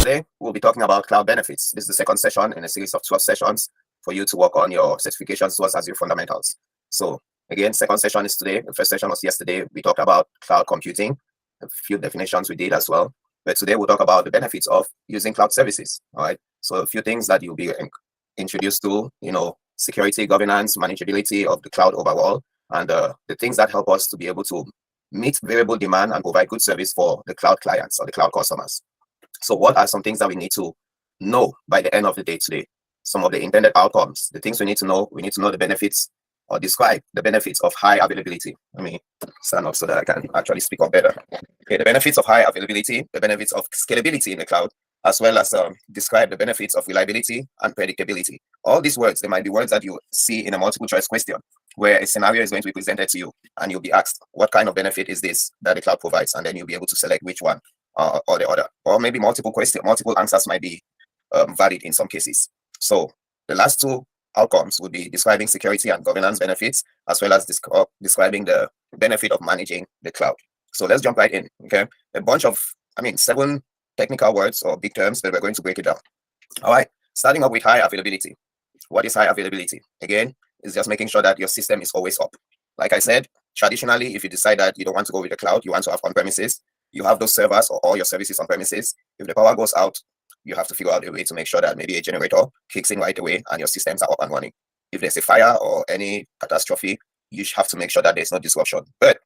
Today, we'll be talking about cloud benefits. This is the second session in a series of 12 sessions for you to work on your certifications towards Azure Fundamentals. So again, second session is today. The first session was yesterday. We talked about cloud computing, a few definitions we did as well. But today we'll talk about the benefits of using cloud services. All right. So a few things that you'll be introduced to, security, governance, manageability of the cloud overall, and the things that help us to be able to meet variable demand and provide good service for the cloud clients or the cloud customers. So what are some things that we need to know by the end of the day today? Some of the intended outcomes, the things we need to know the benefits or describe the benefits of high availability. Let me stand up so that I can actually speak up better. Okay, the benefits of high availability, the benefits of scalability in the cloud, as well as describe the benefits of reliability and predictability. All these words, they might be words that you see in a multiple choice question where a scenario is going to be presented to you and you'll be asked, what kind of benefit is this that the cloud provides? And then you'll be able to select which one or the other, or maybe multiple answers might be valid in some cases. So the last two outcomes would be describing security and governance benefits, as well as describing the benefit of managing the cloud. So let's jump right in. Okay, a bunch of 7 technical words or big terms, but we're going to break it down. All right, starting up with high availability. What is high availability? Again, it's just making sure that your system is always up. Like I said, traditionally, if you decide that you don't want to go with the cloud, you want to have on-premises, you have those servers or all your services on premises. If the power goes out, you have to figure out a way to make sure that maybe a generator kicks in right away and your systems are up and running. If there's a fire or any catastrophe, you have to make sure that there's no disruption. But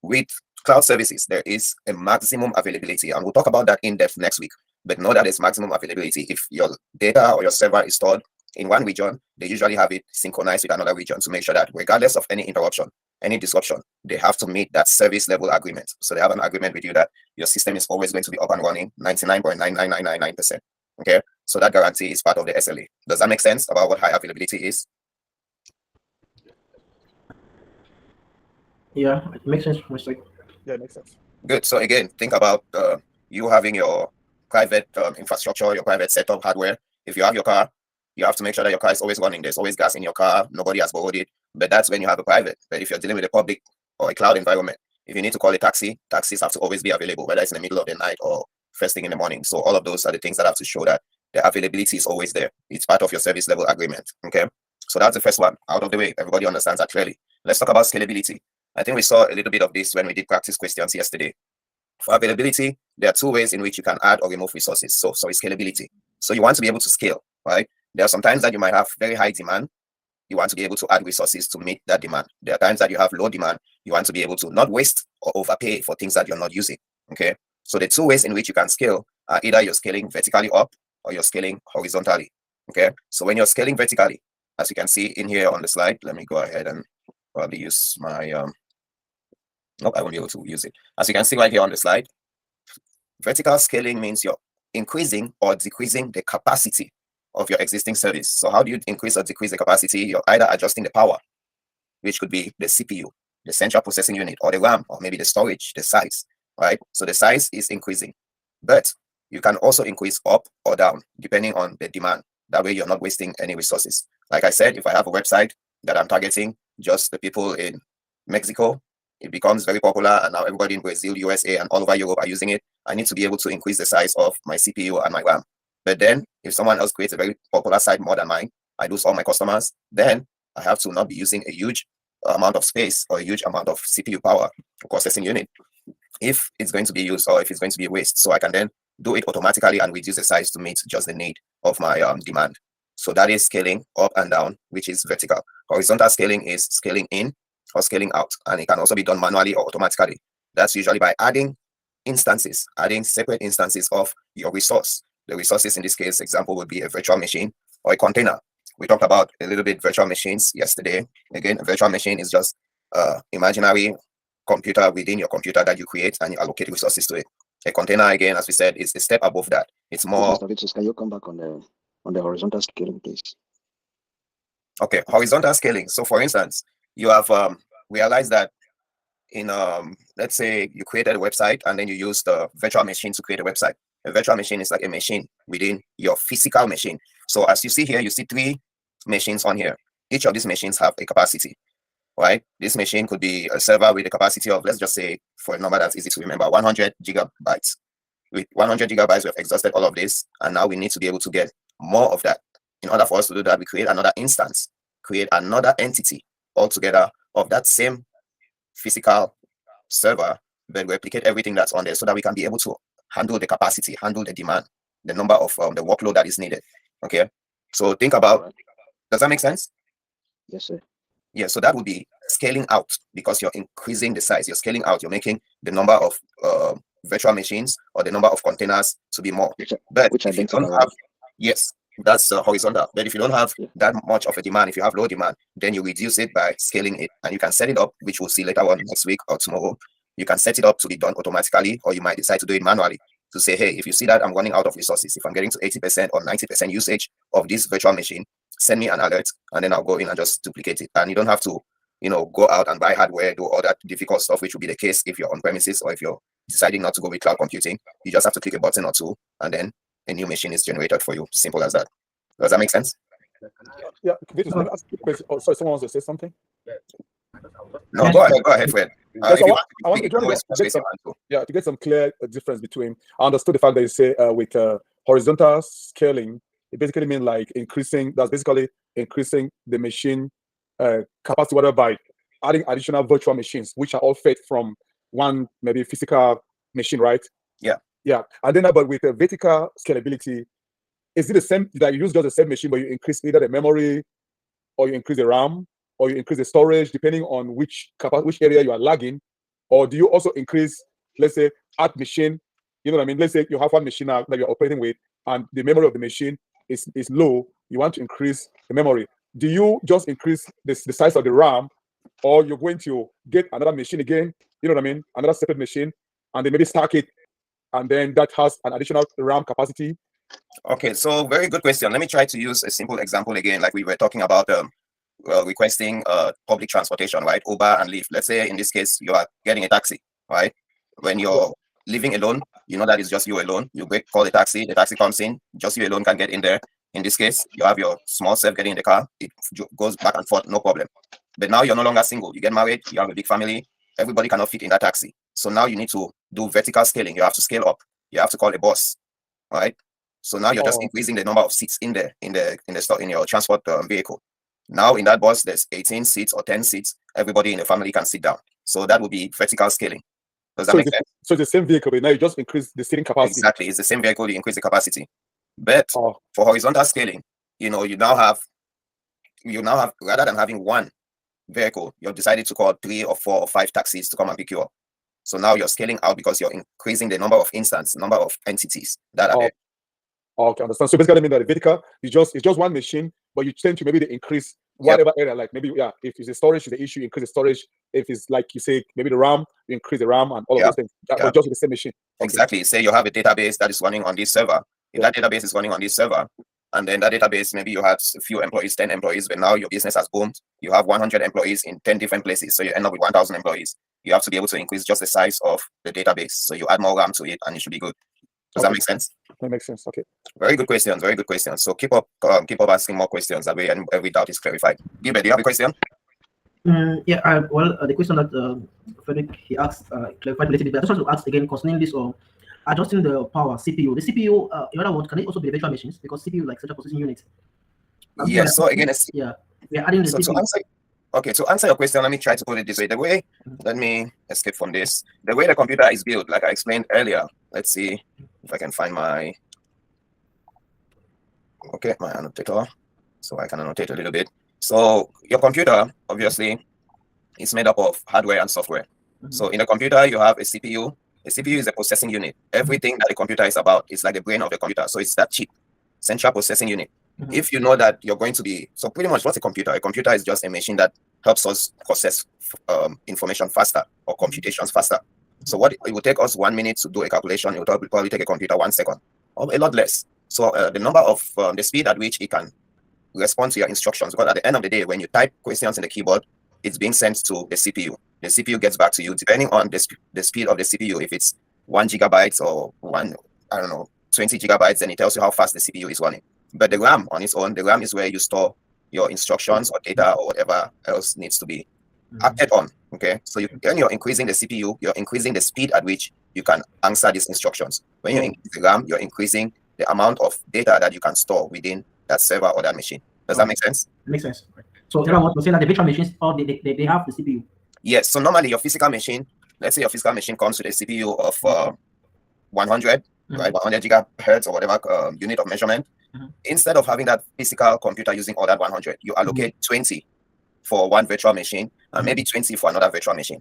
with cloud services, there is a maximum availability, and we'll talk about that in depth next week. But know that there's maximum availability. If your data or your server is stored in one region, they usually have it synchronized with another region to make sure that regardless of any interruption, any disruption, they have to meet that service level agreement. So they have an agreement with you that your system is always going to be up and running 99.99999%. Okay, so that guarantee is part of the SLA. Does that make sense about what high availability is? Yeah, it makes sense. Yeah, it makes sense. Good. So again, think about you having your private infrastructure, your private setup hardware. If you have your car, you have to make sure that your car is always running. There's always gas in your car. Nobody has borrowed it. But that's when you have a private. But if you're dealing with a public or a cloud environment, if you need to call a taxi, taxis have to always be available, whether it's in the middle of the night or first thing in the morning. So all of those are the things that have to show that the availability is always there. It's part of your service level agreement. Okay. So that's the first one out of the way. Everybody understands that clearly. Let's talk about scalability. I think we saw a little bit of this when we did practice questions yesterday. For availability, there are 2 ways in which you can add or remove resources. So scalability. So you want to be able to scale, right? There are some times that you might have very high demand. You want to be able to add resources to meet that demand. There are times that you have low demand. You want to be able to not waste or overpay for things that you're not using. Okay. So the 2 ways in which you can scale are either you're scaling vertically up or you're scaling horizontally. Okay. So when you're scaling vertically, as you can see in here on the slide, let me go ahead and probably use my nope, I won't be able to use it. As you can see right here on the slide, vertical scaling means you're increasing or decreasing the capacity of your existing service. So how do you increase or decrease the capacity? You're either adjusting the power, which could be the CPU, the central processing unit, or the RAM, or maybe the storage, the size, right? So the size is increasing, but you can also increase up or down depending on the demand. That way you're not wasting any resources. Like I said, if I have a website that I'm targeting just the people in Mexico, it becomes very popular, and now everybody in Brazil, USA, and all over Europe are using it. I need to be able to increase the size of my CPU and my RAM. But then if someone else creates a very popular site more than mine, I lose all my customers, then I have to not be using a huge amount of space or a huge amount of CPU power processing unit if it's going to be used or if it's going to be a waste. So I can then do it automatically and reduce the size to meet just the need of my demand. So that is scaling up and down, which is vertical. Horizontal scaling is scaling in or scaling out, and it can also be done manually or automatically. That's usually by adding instances, adding separate instances of your resource. The resources in this case, example would be a virtual machine or a container. We talked about a little bit virtual machines yesterday. Again, a virtual machine is just imaginary computer within your computer that you create and you allocate resources to it. A container, again, as we said, is a step above that. It's more. Can you come back on the horizontal scaling, please? Okay, horizontal scaling. So, for instance, you have realized that in let's say you created a website and then you use the virtual machine to create a website. A virtual machine is like a machine within your physical machine. So as you see here, you see 3 machines on here. Each of these machines have a capacity, right? This machine could be a server with a capacity of, let's just say, for a number that's easy to remember, 100 gigabytes. with 100 gigabytes, we've exhausted all of this, and now we need to be able to get more of that. In order for us to do that, we create another instance, create another entity altogether of that same physical server, but replicate everything that's on there so that we can be able to handle the capacity, handle the demand, the number of the workload that is needed. Okay, so think about, does that make sense? Yes, sir. Yeah, so that would be scaling out, because you're increasing the size, you're scaling out, you're making the number of virtual machines or the number of containers to be more. But if you don't have, yes, that's horizontal. But if you don't have that much of a demand, if you have low demand, then you reduce it by scaling it, and you can set it up, which we'll see later on next week or tomorrow. You can set it up to be done automatically, or you might decide to do it manually, to say, hey, if you see that I'm running out of resources, if I'm getting to 80% or 90% usage of this virtual machine, send me an alert, and then I'll go in and just duplicate it. And you don't have to, go out and buy hardware, do all that difficult stuff, which will be the case if you're on premises or if you're deciding not to go with cloud computing. You just have to click a button or two, and then a new machine is generated for you. Simple as that. Does that make sense? Yeah. Let me ask you a question. Oh, sorry, someone wants to say something? No, go ahead, Fred. To get some clear difference between, I understood the fact that you say with horizontal scaling, it basically means like basically increasing the machine capacity, whether by adding additional virtual machines, which are all fed from one maybe physical machine, right? Yeah. Yeah. And then but with the vertical scalability, is it the same that you use just the same machine, but you increase either the memory or you increase the RAM or you increase the storage depending on which area you are lagging? Or do you also increase, let's say, add machine, you know what I mean? Let's say you have one machine that you're operating with and the memory of the machine is low, you want to increase the memory. Do you just increase the size of the RAM, or you're going to get another machine again, you know what I mean? Another separate machine, and then maybe stack it, and then that has an additional RAM capacity? Okay, so very good question. Let me try to use a simple example again, like we were talking about requesting public transportation, right? Uber and Lyft. Let's say in this case, you are getting a taxi, right? When you're living alone, you know that it's just you alone. You call the taxi comes in, just you alone can get in there. In this case, you have your small self getting in the car, it goes back and forth, no problem. But now you're no longer single, you get married, you have a big family, everybody cannot fit in that taxi. So now you need to do vertical scaling. You have to scale up, you have to call a bus, right? So now you're just increasing the number of seats in there, in your transport vehicle. Now in that bus, there's 18 seats or 10 seats. Everybody in the family can sit down. So that would be vertical scaling. Does that make sense? So it's the same vehicle, but now you just increase the seating capacity. Exactly, it's the same vehicle, you increase the capacity. But for horizontal scaling, you now have rather than having one vehicle, you've decided to call 3 or 4 or 5 taxis to come and pick you up. So now you're scaling out because you're increasing the number of number of entities that are there. Okay, understand. So basically, I mean that the vertical it's just one machine, but you tend to maybe increase whatever area, like maybe if it's the storage is the issue, increase the storage. If it's like you say, maybe the RAM, you increase the RAM and all of those things. But just with the same machine. Exactly. Say you have a database that is running on this server. If that database is running on this server, and then that database, maybe you had a few employees, 10 employees, but now your business has boomed. You have 100 employees in 10 different places, so you end up with 1,000 employees. You have to be able to increase just the size of the database. So you add more RAM to it, and it should be good. Does that make sense? That makes sense. Okay. Very good questions. Very good questions. So keep up asking more questions. That way, every doubt is clarified. Gilbert, do you have a question? The question that Frederick he asked clarified a little bit, but I just want to ask again concerning this or adjusting the power CPU. The CPU, in other words, can it also be the virtual machines because CPU like central processing unit? Yes. So again, we are adding the CPU. To answer your question, let me try to put it this way. Let me escape from this. The way the computer is built, like I explained earlier. Let's see if I can find my annotator, so I can annotate a little bit. So your computer, obviously, is made up of hardware and software. So in a computer, you have a CPU. A CPU is a processing unit. Everything that the computer is about is like the brain of the computer. So it's that chip, central processing unit. If you know that you're going to be, so pretty much what's a computer? A computer is just a machine that helps us process information faster or computations faster. So what it will take us 1 minute to do a calculation, it will probably take a computer 1 second or a lot less. So the number of the speed at which it can respond to your instructions, because at the end of the day, when you type questions in the keyboard, it's being sent to the CPU. The CPU gets back to you depending on the speed of the CPU. If it's 1 gigabyte or 20 gigabytes, then it tells you how fast the CPU is running. But the RAM on its own, the RAM is where you store your instructions or data or whatever else needs to be acted on Okay, so when you're increasing the CPU, you're increasing the speed at which you can answer these instructions. When you increase the RAM, you're increasing the amount of data that you can store within that server or that machine. Does that make sense? It makes sense. So in other words, you're saying that the virtual machines, or they have the CPU. Yes. So normally your physical machine, let's say your physical machine comes with a CPU of 100, right? 100 gigahertz or whatever unit of measurement. Instead of having that physical computer using all that 100, you allocate 20 for one virtual machine and maybe 20 for another virtual machine,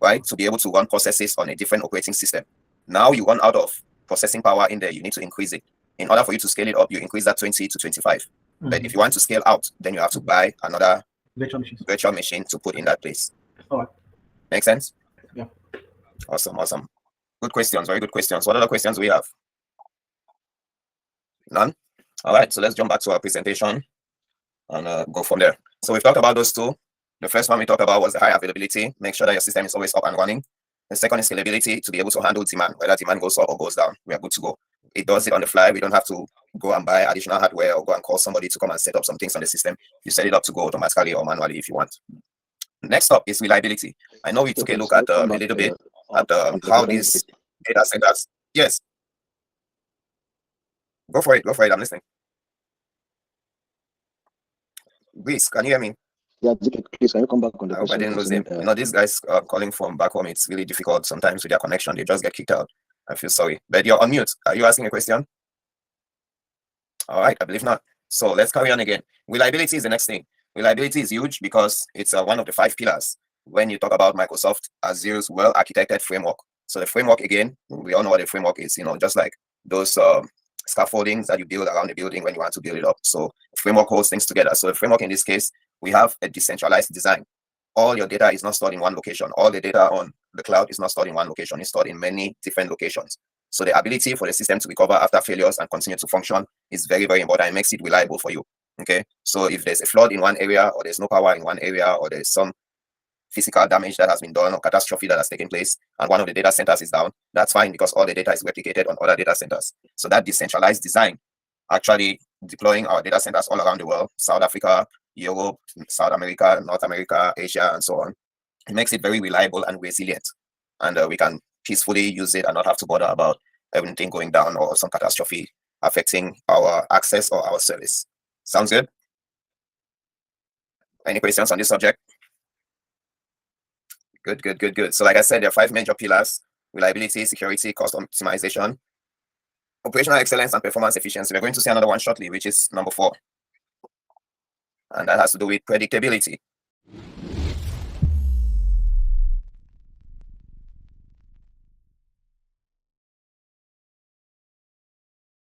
right? To be able to run processes on a different operating system. Now you run out of processing power in there, you need to increase it. In order for you to scale it up, you increase that 20 to 25. But if you want to scale out, then you have to buy another virtual machine to put in that place. All right. Make sense? Yeah. Awesome. Good questions, very good questions. What other questions do we have? None? All right, so let's jump back to our presentation and go from there. So we've talked about those two. The first one we talked about was the high availability. Make sure that your system is always up and running. The second is scalability, to be able to handle demand, whether demand goes up or goes down. We are good to go. It does it on the fly. We don't have to go and buy additional hardware or go and call somebody to come and set up some things on the system. You set it up to go automatically or manually if you want. Next up is reliability. I know we took a look at a little bit at how these data centers. Yes. Go for it. I'm listening. Reese, can you hear me? Yeah, please, can you come back on the I hope I didn't lose him. These guys calling from back home, it's really difficult sometimes with their connection. They just get kicked out. I feel sorry. But you're on mute. Are you asking a question? All right, I believe not. So let's carry on again. Reliability is the next thing. Reliability is huge because it's one of the 5 pillars when you talk about Microsoft Azure's well-architected framework. So the framework, again, we all know what the framework is, just like those scaffoldings that you build around the building when you want to build it up. So the framework holds things together. So the framework in this case, we have a decentralized design. All your data is not stored in one location. All the data on the cloud is not stored in one location. It's stored in many different locations. So the ability for the system to recover after failures and continue to function is very, very important. It makes it reliable for you. Okay. So if there's a flood in one area, or there's no power in one area, or there's some physical damage that has been done or catastrophe that has taken place, and one of the data centers is down, that's fine because all the data is replicated on other data centers. So that decentralized design, actually deploying our data centers all around the world, South Africa, Europe, South America, North America, Asia, and so on, it makes it very reliable and resilient. And we can peacefully use it and not have to bother about everything going down or some catastrophe affecting our access or our service. Sounds good? Any questions on this subject? Good. So like I said, there are 5 major pillars: reliability, security, cost optimization, operational excellence, and performance efficiency. We're going to see another one shortly, which is number 4. And that has to do with predictability.